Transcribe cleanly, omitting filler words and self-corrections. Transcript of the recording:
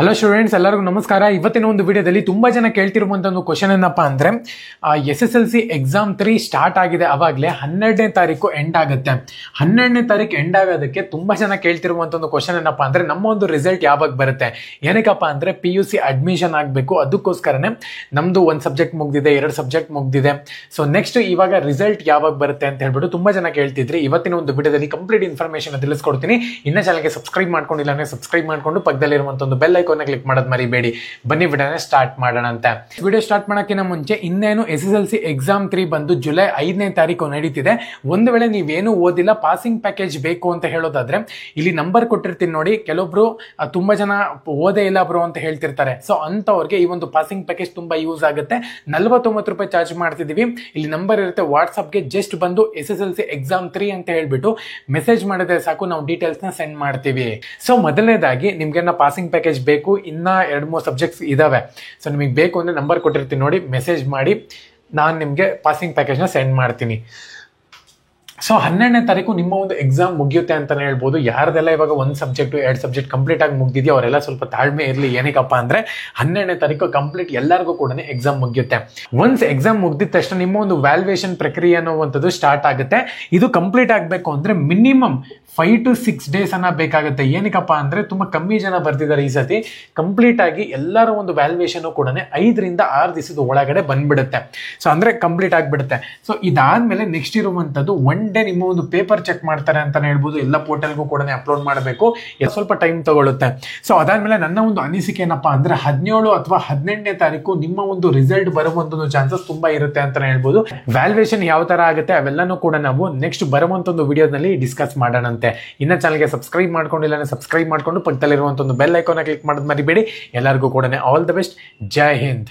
Hello students, ಎಲ್ಲರಿಗೂ ನಮಸ್ಕಾರ. ಇವತ್ತಿನ ಒಂದು ವಿಡಿಯೋದಲ್ಲಿ ತುಂಬಾ ಜನ ಕೇಳ್ತಿರುವಂತ ಒಂದು ಕ್ವಶನ್ ಏನಪ್ಪಾ ಅಂದ್ರೆ SSLC ಎಕ್ಸಾಮ್ 3 ಸ್ಟಾರ್ಟ್ ಆಗಿದೆ, ಅವಾಗಲೇ 12ನೇ ತಾರೀಕು ಎಂಡ್ ಆಗುತ್ತೆ. 12ನೇ ತಾರೀಕು ಎಂಡ್ ಆಗೋದಕ್ಕೆ ತುಂಬಾ ಜನ ಕೇಳ್ತಿರುವಂತ ಒಂದು ಕ್ವಶನ್ ಏನಪ್ಪಾ ಅಂದ್ರೆ ನಮ್ಮ ಒಂದು ರಿಸಲ್ಟ್ ಯಾವಾಗ ಬರುತ್ತೆ, ಏನಕ್ಕಪ್ಪ ಅಂದ್ರೆ PUC ಅಡ್ಮಿಷನ್ ಆಗಬೇಕು. ಅದಕ್ಕೋಸ್ಕರನೇ ನಮ್ದು ಒಂದು ಸಬ್ಜೆಕ್ಟ್ ಮುಗ್ದಿದೆ, 2 ಸಬ್ಜೆಕ್ಟ್ ಮುಗ್ದಿದೆ. ಸೊ ನೆಕ್ಸ್ಟ್ ಇವಾಗ ರಿಸಲ್ಟ್ ಯಾವಾಗ ಬರುತ್ತೆ ಅಂತ ಹೇಳ್ಬಿಟ್ಟು ತುಂಬಾ ಜನ ಕೇಳ್ತಿದ್ರಿ. ಇವತ್ತಿನ ಒಂದು ವಿಡಿಯೋದಲ್ಲಿ ಕಂಪ್ಲೀಟ್ ಇನ್ಫಾರ್ಮೇಶನ್ ತಿಳಿಸ್ಕೊಡ್ತೀನಿ. ಇನ್ನ ಚಾನಲ್ಗೆ ಸಬ್ಸ್ಕ್ರೈಬ್ ಮಾಡ್ಕೊಂಡಿಲ್ಲ ಅಂದ್ರೆ ಸಬ್ಸ್ಕ್ರೈಬ್ ಮಾಡ್ಕೊಂಡು ಪಕ್ಕದಲ್ಲಿರುವಂತ ಒಂದು ಬೆಲ್ ಐಕಾನ್ ಕ್ಲಿಕ್ ಮಾಡೋದು ಮರಿಬೇಡಿ. ಬನ್ನಿ ವಿಡಿಯೋನ ಸ್ಟಾರ್ಟ್ ಮಾಡೋಣ ಅಂತ. ವಿಡಿಯೋ ಸ್ಟಾರ್ಟ್ ಮಾಡೋಕ್ಕಿಂತ ಮುಂಚೆ ಇನ್ನೇನು SSLC ಎಕ್ಸಾಮ್ 3 ಬಂದು ಜುಲೈ 5ನೇ ತಾರೀಕು ನಡೀತಿದೆ. ಒಂದು ವೇಳೆ ನೀವೇನು ಓದಿಲ್ಲ, ಪಾಸಿಂಗ್ ಪ್ಯಾಕೇಜ್ ಬೇಕು ಅಂತ ಹೇಳೋದಾದ್ರೆ ಇಲ್ಲಿ ನಂಬರ್ ಕೊಟ್ಟಿರ್ತೀನಿ ನೋಡಿ. ಕೆಲವೊಬ್ರು ತುಂಬಾ ಜನ ಓದೇ ಇಲ್ಲ ಬ್ರೋ ಅಂತ ಹೇಳ್ತಿರ್ತಾರೆ. ಸೊ ಅಂತವ್ರಿಗೆ ಈ ಒಂದು ಪಾಸಿಂಗ್ ಪ್ಯಾಕೇಜ್ ತುಂಬಾ ಯೂಸ್ ಆಗುತ್ತೆ. 49 ರೂಪಾಯಿ ಚಾರ್ಜ್ ಮಾಡ್ತಿದೀವಿ. ಇಲ್ಲಿ ನಂಬರ್ ಇರುತ್ತೆ, ವಾಟ್ಸ್ಆಪ್ಗೆ ಜಸ್ಟ್ ಬಂದು SSLC ಎಕ್ಸಾಮ್ 3 ಅಂತ ಹೇಳ್ಬಿಟ್ಟು ಮೆಸೇಜ್ ಮಾಡಿದ್ರೆ ಸಾಕು, ನಾವು ಡೀಟೇಲ್ಸ್ ನ ಸೆಂಡ್ ಮಾಡ್ತೀವಿ. ಸೊ ಮೊದಲನೇದಾಗಿ ನಿಮ್ಗೆ ಪಾಸಿಂಗ್ ಪ್ಯಾಕೇಜ್ ಬೇಕು, ಇನ್ನ 2-3 ಸಬ್ಜೆಕ್ಟ್ಸ್ ಇದಾವೆ. ಸೊ ನಿಮಗೆ ಬೇಕು ಅಂದ್ರೆ ನಂಬರ್ ಕೊಟ್ಟಿರ್ತೀನಿ ನೋಡಿ, ಮೆಸೇಜ್ ಮಾಡಿ, ನಾನು ನಿಮಗೆ ಪಾಸಿಂಗ್ ಪ್ಯಾಕೇಜ್ನ ಸೆಂಡ್ ಮಾಡ್ತೀನಿ. ಸೊ 12ನೇ ತಾರೀಕು ನಿಮ್ಮ ಒಂದು ಎಕ್ಸಾಮ್ ಮುಗಿಯುತ್ತೆ ಅಂತಾನೆ ಹೇಳ್ಬೋದು. ಯಾರ್ದೆಲ್ಲ ಇವಾಗ 1 ಸಬ್ಜೆಕ್ಟ್ 2 ಸಬ್ಜೆಕ್ಟ್ ಕಂಪ್ಲೀಟ್ ಆಗಿ ಮುಗಿದಿದೆಯೋ ಅವರೆಲ್ಲ ಸ್ವಲ್ಪ ತಾಳ್ಮೆ ಇರಲಿ. ಏನಕ್ಕಪ್ಪ ಅಂದ್ರೆ 12ನೇ ತಾರೀಕು ಕಂಪ್ಲೀಟ್ ಎಲ್ಲರಿಗೂ ಕೂಡ ಎಕ್ಸಾಮ್ ಮುಗಿಯುತ್ತೆ. ಒನ್ಸ್ ಎಕ್ಸಾಮ್ ಮುಗಿದ ತಕ್ಷಣ ನಿಮ್ಮ ಒಂದು ವ್ಯಾಲ್ಯೂಯೇಷನ್ ಪ್ರಕ್ರಿಯೆ ಅನ್ನುವಂಥದ್ದು ಸ್ಟಾರ್ಟ್ ಆಗುತ್ತೆ. ಇದು ಕಂಪ್ಲೀಟ್ ಆಗಬೇಕು ಅಂದ್ರೆ ಮಿನಿಮಮ್ 5 to 6 ಡೇಸ್ ಅನ್ನ ಬೇಕಾಗುತ್ತೆ. ಏನಕ್ಕಪ್ಪ ಅಂದ್ರೆ ತುಂಬಾ ಕಮ್ಮಿ ಜನ ಬರ್ತಿದ್ದಾರೆ ಈ ಸತಿ. ಕಂಪ್ಲೀಟ್ ಆಗಿ ಎಲ್ಲರ ಒಂದು ವ್ಯಾಲ್ಯೂಯೇಷನ್ ಕೂಡ 5 ರಿಂದ 6 ದಿವಸದ ಒಳಗಡೆ ಬಂದ್ಬಿಡುತ್ತೆ. ಸೊ ಅಂದ್ರೆ ಕಂಪ್ಲೀಟ್ ಆಗಿಬಿಡುತ್ತೆ. ಸೊ ಇದಾದ್ಮೇಲೆ ನೆಕ್ಸ್ಟ್ ಇರುವಂತದ್ದು 1 ಡೇ ನಿಮ್ಮ ಒಂದು ಪೇಪರ್ ಚೆಕ್ ಮಾಡ್ತಾರೆ ಅಂತಾನೆ ಹೇಳ್ಬೋದು. ಎಲ್ಲ ಪೋರ್ಟಲ್ಗೂ ಕೂಡ ಅಪ್ಲೋಡ್ ಮಾಡಬೇಕು, ಸ್ವಲ್ಪ ಟೈಮ್ ತಗೊಳುತ್ತೆ. ಸೊ ಅದಾದ್ಮೇಲೆ ನನ್ನ ಒಂದು ಅನಿಸಿಕೆ ಏನಪ್ಪಾ ಅಂದ್ರೆ 17 ಅಥವಾ 18ನೇ ತಾರೀಕು ನಿಮ್ಮ ಒಂದು ರಿಸಲ್ಟ್ ಬರುವಂತ ಒಂದು ಚಾನ್ಸಸ್ ತುಂಬಾ ಇರುತ್ತೆ ಅಂತಾನೆ ಹೇಳ್ಬೋದು. ವ್ಯಾಲ್ಯೂಯೇಷನ್ ಯಾವ ತರ ಆಗುತ್ತೆ ಅವೆಲ್ಲನೂ ಕೂಡ ನಾವು ನೆಕ್ಸ್ಟ್ ಬರುವಂತ ಒಂದು ವಿಡಿಯೋದಲ್ಲಿ ಡಿಸ್ಕಸ್ ಮಾಡೋಣ. ಇನ್ನ ಚಾನಲ್ಗೆ ಸಬ್ಸ್ಕ್ರೈಬ್ ಮಾಡ್ಕೊಂಡಿಲ್ಲ ಅಂದ್ರೆ ಸಬ್ಸ್ಕ್ರೈಬ್ ಮಾಡ್ಕೊಂಡು ಪಕ್ಕದಲ್ಲಿರುವಂತ ಒಂದು ಬೆಲ್ ಐಕಾನ್ ಕ್ಲಿಕ್ ಮಾಡೋದು ಮರಿಬೇಡಿ. ಎಲ್ಲರಿಗೂ ಕೂಡ all the best. Jai Hind.